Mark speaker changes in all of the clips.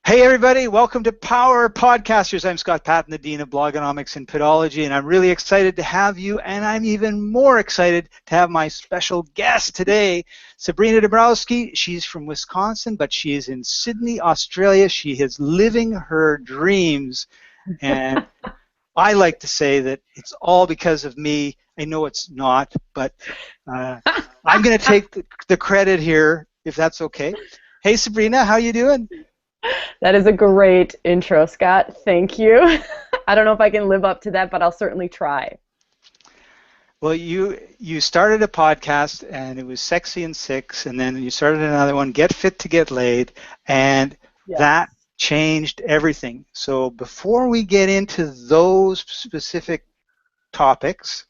Speaker 1: Hey everybody, welcome to Power Podcasters. I'm Scott Patton, the Dean of Blogonomics and Pedology, and I'm really excited to have you, and I'm even more excited to have my special guest today, Sabrina Domenosky. She's from Wisconsin, but she is in Sydney, Australia. She is living her dreams, and I like to say that it's all because of me. I know it's not, but I'm going to take the credit here, if that's okay. Hey Sabrina, how you doing?
Speaker 2: That is a great intro, Scott. Thank you. I don't know if I can live up to that, but I'll certainly try.
Speaker 1: Well, you started a podcast, and it was Sexy and Six, and then you started another one, Get Fit to Get Laid, and that changed everything. So before we get into those specific topics,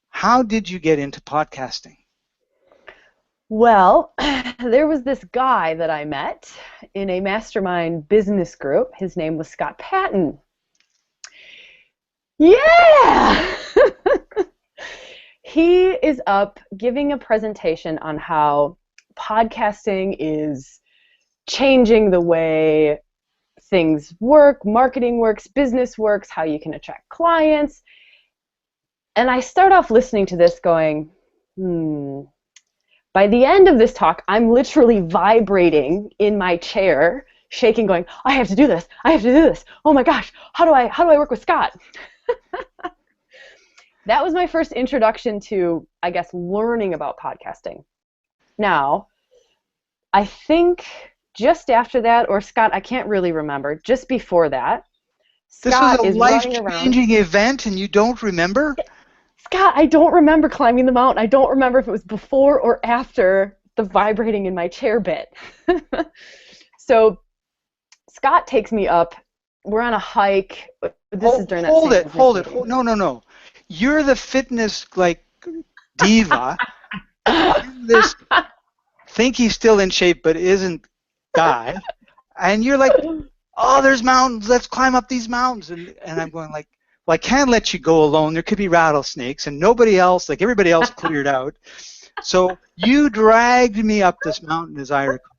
Speaker 1: how did you get into podcasting?
Speaker 2: Well, there was this guy that I met in a mastermind business group. His name was Scott Patton. Yeah! He is up giving a presentation on how podcasting is changing the way things work, marketing works, business works, how you can attract clients. And I start off listening to this going, By the end of this talk, I'm literally vibrating in my chair, shaking, going, I have to do this. I have to do this. Oh my gosh, how do I work with Scott? That was my first introduction to, I guess, learning about podcasting. Now, I think just after that, or Scott, I can't really remember, just before that, Scott
Speaker 1: this was a life-changing event and you don't remember?
Speaker 2: Scott, I don't remember climbing the mountain. I don't remember if it was before or after the vibrating in my chair bit. So Scott takes me up. We're on a hike. This is during that
Speaker 1: Hold it. No. You're the fitness diva. This think he's still in shape but isn't guy. And you're like, oh, there's mountains. Let's climb up these mountains. And I'm going like, well, I can't let you go alone. There could be rattlesnakes, and nobody else, like everybody else, cleared out. So you dragged me up this mountain, as I recall.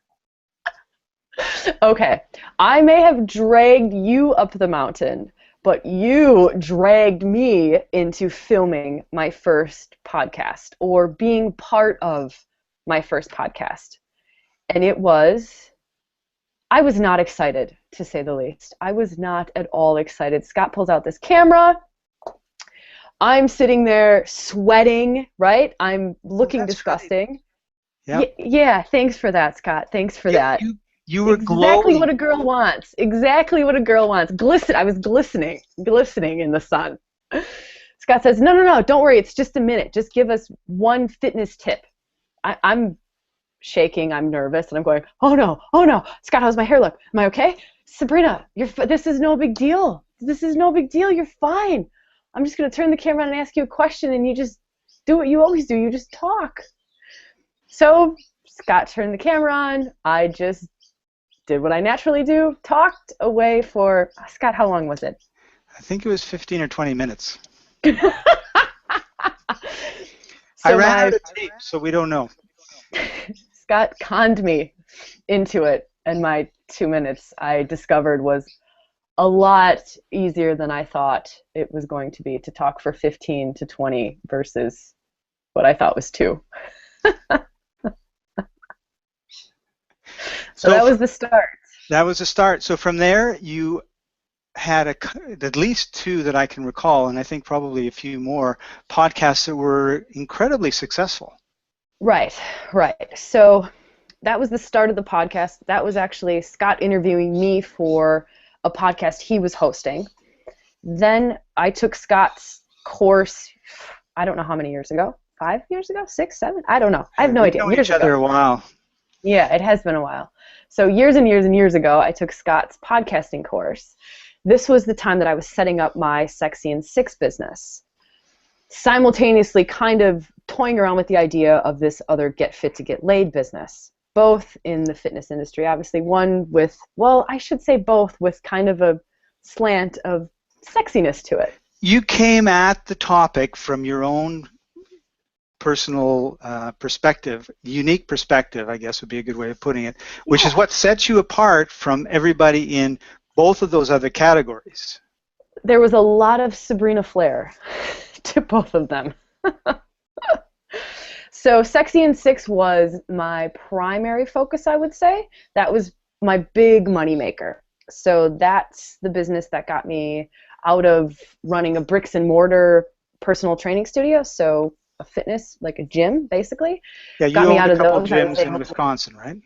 Speaker 2: Okay. I may have dragged you up the mountain, but you dragged me into filming my first podcast or being part of my first podcast. And I was not excited, to say the least. I was not at all excited. Scott pulls out this camera. I'm sitting there sweating, right? I'm looking disgusting.
Speaker 1: Right.
Speaker 2: Yeah, thanks for that, Scott. Thanks for that.
Speaker 1: You were
Speaker 2: exactly
Speaker 1: glowing.
Speaker 2: What a girl wants. Exactly what a girl wants. I was glistening in the sun. Scott says, no, don't worry. It's just a minute. Just give us one fitness tip. I'm shaking, I'm nervous, and I'm going, oh no, Scott, how's my hair look? Am I okay? Sabrina, this is no big deal. You're fine. I'm just going to turn the camera on and ask you a question, and you just do what you always do. You just talk. So Scott turned the camera on. I just did what I naturally do, talked away for, Scott, how long was it?
Speaker 1: I think it was 15 or 20 minutes.
Speaker 2: So
Speaker 1: I ran out of tape, so we don't know.
Speaker 2: Scott conned me into it, and my 2 minutes, I discovered, was a lot easier than I thought it was going to be to talk for 15 to 20 versus what I thought was 2. So that was the start.
Speaker 1: That was the start. So from there, you had at least 2 that I can recall, and I think probably a few more podcasts that were incredibly successful.
Speaker 2: Right. So that was the start of the podcast. That was actually Scott interviewing me for a podcast he was hosting. Then I took Scott's course, I don't know how many years ago, 5 years ago, 6, 7, I don't know. I have no idea.
Speaker 1: We've known each other a while.
Speaker 2: Yeah, it has been a while. So years and years and years ago, I took Scott's podcasting course. This was the time that I was setting up my Sexy and Six business, simultaneously kind of toying around with the idea of this other Get Fit to Get Laid business, both in the fitness industry, obviously, one with, well, I should say both with kind of a slant of sexiness to it.
Speaker 1: You came at the topic from your own personal perspective, unique perspective, I guess would be a good way of putting it, which is what sets you apart from everybody in both of those other categories.
Speaker 2: There was a lot of Sabrina flair to both of them. So Sexy and Six was my primary focus, I would say. That was my big money maker. So that's the business that got me out of running a bricks and mortar personal training studio, so a fitness, like a gym, basically.
Speaker 1: Yeah, you owned a couple gyms in Wisconsin, right?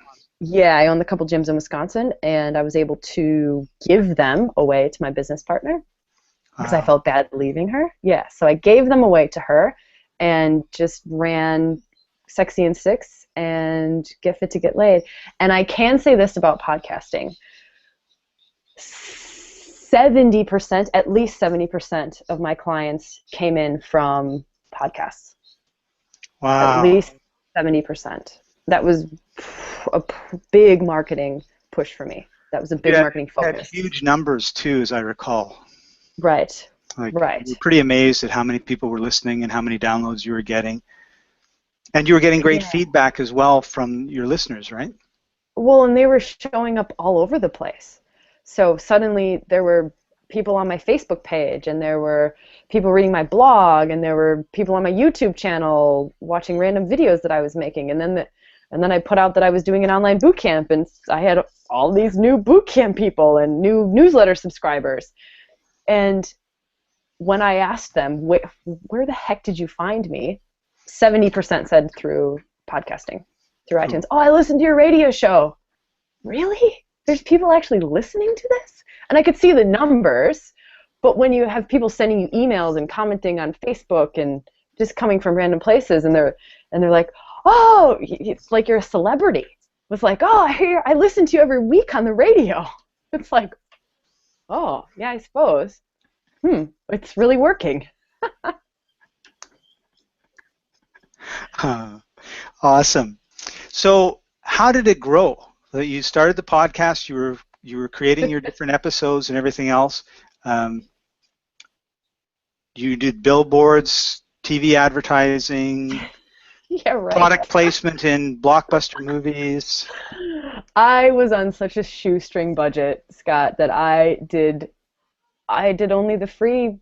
Speaker 2: Yeah, I owned a couple gyms in Wisconsin, and I was able to give them away to my business partner because I felt bad leaving her. Yeah, so I gave them away to her and just ran Sexy and Six and Get Fit to Get Laid. And I can say this about podcasting. 70%, at least 70% of my clients came in from podcasts.
Speaker 1: Wow.
Speaker 2: At least 70%. That was a big marketing push for me. That was a big marketing focus.
Speaker 1: Had huge numbers too, as I recall.
Speaker 2: Right.
Speaker 1: Right. We're pretty amazed at how many people were listening and how many downloads you were getting. And you were getting great feedback as well from your listeners, right?
Speaker 2: Well, and they were showing up all over the place. So suddenly there were people on my Facebook page, and there were people reading my blog, and there were people on my YouTube channel watching random videos that I was making. And then I put out that I was doing an online boot camp, and I had all these new boot camp people and new newsletter subscribers. And when I asked them, where the heck did you find me? 70% said through podcasting, through iTunes. Oh, I listened to your radio show. Really? There's people actually listening to this? And I could see the numbers, but when you have people sending you emails and commenting on Facebook and just coming from random places, and they're like, oh, it's like you're a celebrity. It's like, oh, I listen to you every week on the radio. It's like, oh, yeah, I suppose. It's really working.
Speaker 1: Awesome. So how did it grow? You started the podcast, you were creating your different episodes and everything else. You did billboards, TV advertising, product placement in blockbuster movies.
Speaker 2: I was on such a shoestring budget, Scott, that I did only the free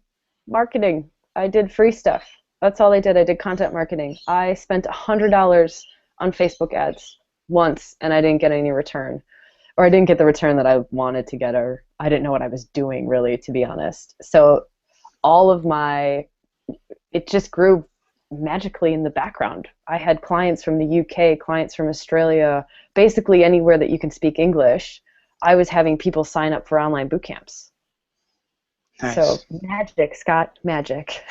Speaker 2: marketing. I did free stuff. That's all I did. I did content marketing. I spent $100 on Facebook ads once, and I didn't get any return. Or I didn't get the return that I wanted to get, or I didn't know what I was doing, really, to be honest. So it just grew magically in the background. I had clients from the UK, clients from Australia, basically anywhere that you can speak English. I was having people sign up for online boot camps. Nice. So magic, Scott, magic.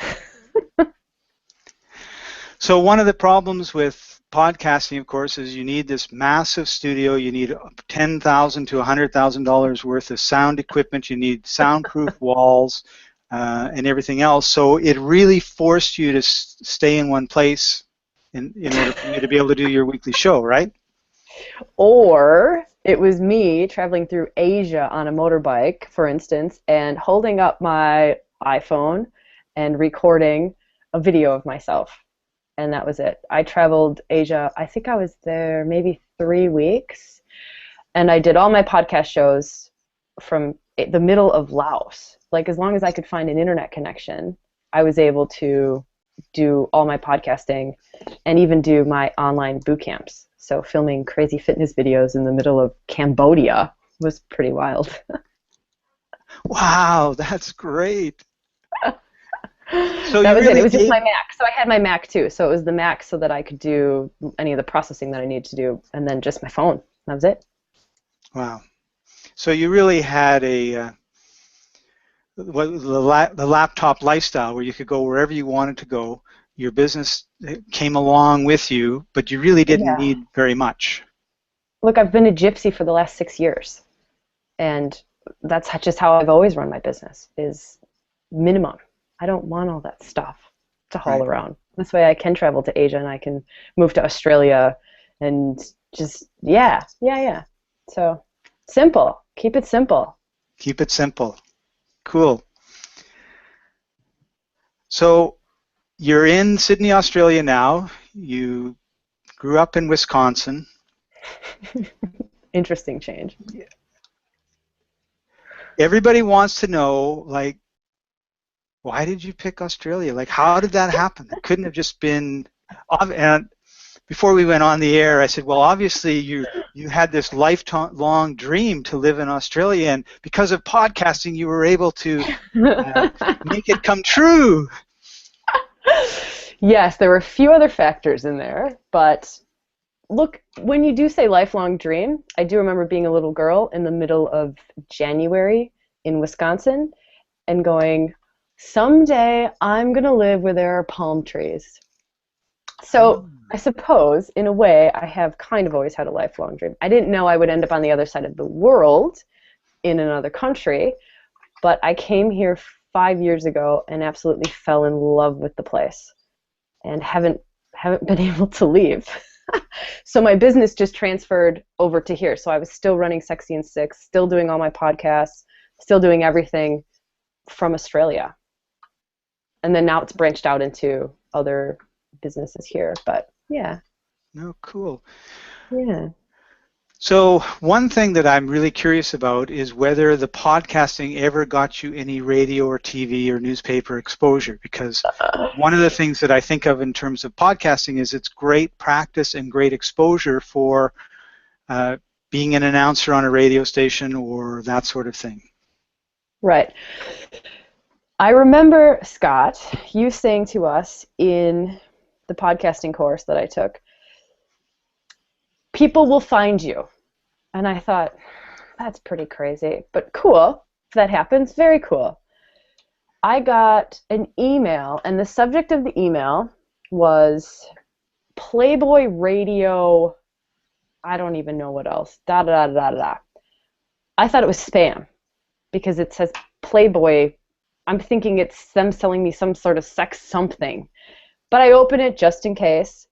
Speaker 1: So one of the problems with podcasting, of course, is you need this massive studio. You need $10,000 to $100,000 worth of sound equipment. You need soundproof walls and everything else. So it really forced you to stay in one place in order for you to be able to do your weekly show, right?
Speaker 2: Or it was me traveling through Asia on a motorbike, for instance, and holding up my iPhone and recording a video of myself. And that was it. I traveled Asia. I think I was there maybe 3 weeks. And I did all my podcast shows from the middle of Laos. Like, as long as I could find an internet connection, I was able to do all my podcasting and even do my online boot camps. So filming crazy fitness videos in the middle of Cambodia was pretty wild.
Speaker 1: Wow, that's great.
Speaker 2: So that was it. It was just my Mac. So I had my Mac too. So it was the Mac so that I could do any of the processing that I needed to do, and then just my phone. That was it.
Speaker 1: Wow. So you really had the laptop lifestyle where you could go wherever you wanted to go. Your business came along with you, but you really didn't need very much.
Speaker 2: Look, I've been a gypsy for the last 6 years, and that's just how I've always run my business, is minimum. I don't want all that stuff to haul around. This way I can travel to Asia and I can move to Australia and just, yeah. So, simple. Keep it simple.
Speaker 1: Keep it simple. Cool. So, you're in Sydney, Australia now. You grew up in Wisconsin.
Speaker 2: Interesting change.
Speaker 1: Everybody wants to know, like, why did you pick Australia? Like, how did that happen? It couldn't have just been. And before we went on the air, I said, well, obviously you had this lifelong dream to live in Australia, and because of podcasting, you were able to make it come true.
Speaker 2: Yes, there were a few other factors in there, but look, when you do say lifelong dream, I do remember being a little girl in the middle of January in Wisconsin and going, someday I'm going to live where there are palm trees. So I suppose, in a way, I have kind of always had a lifelong dream. I didn't know I would end up on the other side of the world in another country, but I came here 5 years ago and absolutely fell in love with the place and haven't been able to leave. So my business just transferred over to here. So I was still running Sexy and Six, still doing all my podcasts, still doing everything from Australia. And then now it's branched out into other businesses here. But yeah.
Speaker 1: No, cool.
Speaker 2: Yeah.
Speaker 1: So one thing that I'm really curious about is whether the podcasting ever got you any radio or TV or newspaper exposure, because one of the things that I think of in terms of podcasting is it's great practice and great exposure for being an announcer on a radio station or that sort of thing.
Speaker 2: Right. I remember, Scott, you saying to us in the podcasting course that I took, people will find you. And I thought, that's pretty crazy, but cool. If that happens, very cool. I got an email, and the subject of the email was Playboy Radio, I don't even know what else, da-da-da-da-da. I thought it was spam because it says Playboy. I'm thinking it's them selling me some sort of sex something. But I open it just in case.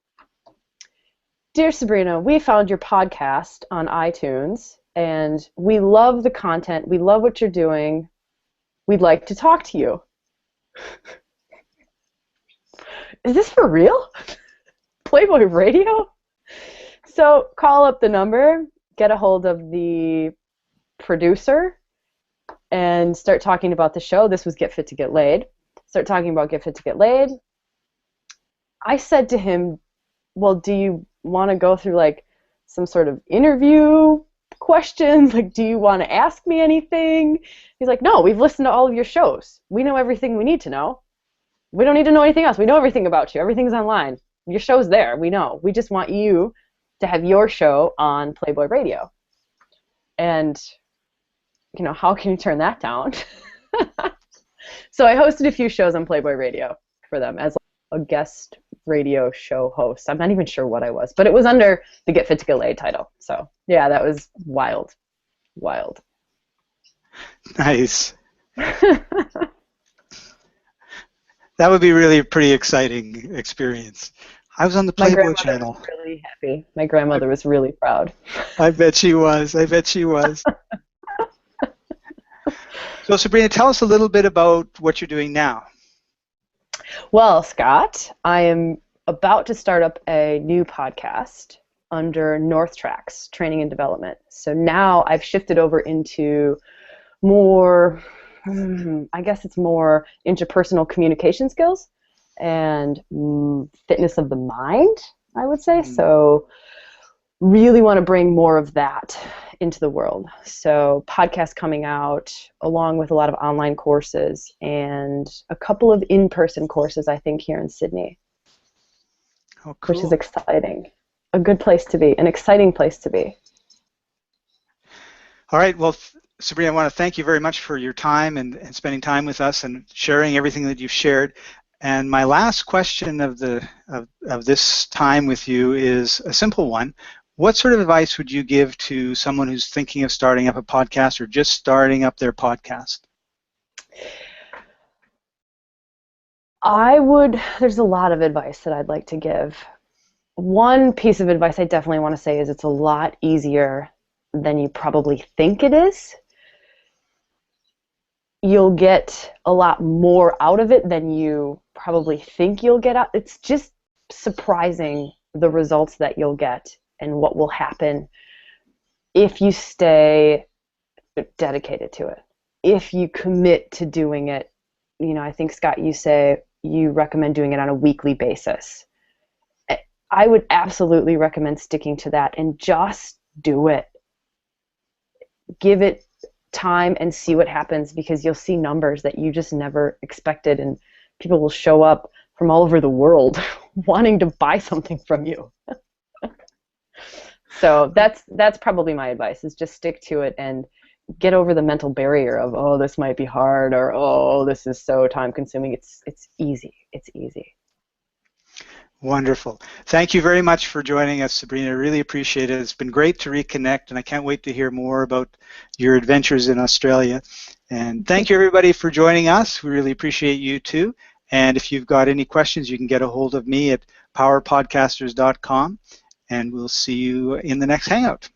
Speaker 2: Dear Sabrina, we found your podcast on iTunes, and we love the content. We love what you're doing. We'd like to talk to you. Is this for real? Playboy Radio? So call up the number, get a hold of the producer, and start talking about the show. This was Get Fit to Get Laid. Start talking about Get Fit to Get Laid. I said to him, well, do you want to go through like some sort of interview questions? Like, do you want to ask me anything? He's like, no, we've listened to all of your shows. We know everything we need to know. We don't need to know anything else. We know everything about you. Everything's online. Your show's there. We know. We just want you to have your show on Playboy Radio. And, you know, how can you turn that down? So I hosted a few shows on Playboy Radio for them as a guest radio show host. I'm not even sure what I was, but it was under the Get Fit to Get Laid title. So yeah, that was wild. Wild.
Speaker 1: Nice. That would be really a pretty exciting experience. I was on the Playboy channel.
Speaker 2: Was really happy. My grandmother was really proud.
Speaker 1: I bet she was. I bet she was. So Sabrina, tell us a little bit about what you're doing now.
Speaker 2: Well, Scott, I am about to start up a new podcast under North Tracks Training and Development. So now I've shifted over into more, I guess it's more interpersonal communication skills and fitness of the mind, I would say. So really want to bring more of that into the world. So podcast coming out along with a lot of online courses and a couple of in-person courses, I think, here in Sydney.
Speaker 1: Oh, cool.
Speaker 2: Which is exciting. A good place to be, an exciting place to be.
Speaker 1: All right. Well, Sabrina, I want to thank you very much for your time and spending time with us and sharing everything that you've shared. And my last question of this time with you is a simple one. What sort of advice would you give to someone who's thinking of starting up a podcast or just starting up their podcast?
Speaker 2: There's a lot of advice that I'd like to give. One piece of advice I definitely want to say is it's a lot easier than you probably think it is. you'll get a lot more out of it than you probably think you'll get out. It's just surprising the results that you'll get and what will happen if you stay dedicated to it. If you commit to doing it, I think, Scott, you say you recommend doing it on a weekly basis. I would absolutely recommend sticking to that and just do it. Give it time and see what happens, because you'll see numbers that you just never expected, and people will show up from all over the world wanting to buy something from you. So that's probably my advice, is just stick to it and get over the mental barrier of, oh, this might be hard, or, oh, this is so time consuming. It's easy. It's easy.
Speaker 1: Wonderful. Thank you very much for joining us, Sabrina. I really appreciate it. It's been great to reconnect, and I can't wait to hear more about your adventures in Australia. And thank you, everybody, for joining us. We really appreciate you, too. And if you've got any questions, you can get a hold of me at powerpodcasters.com, and we'll see you in the next Hangout.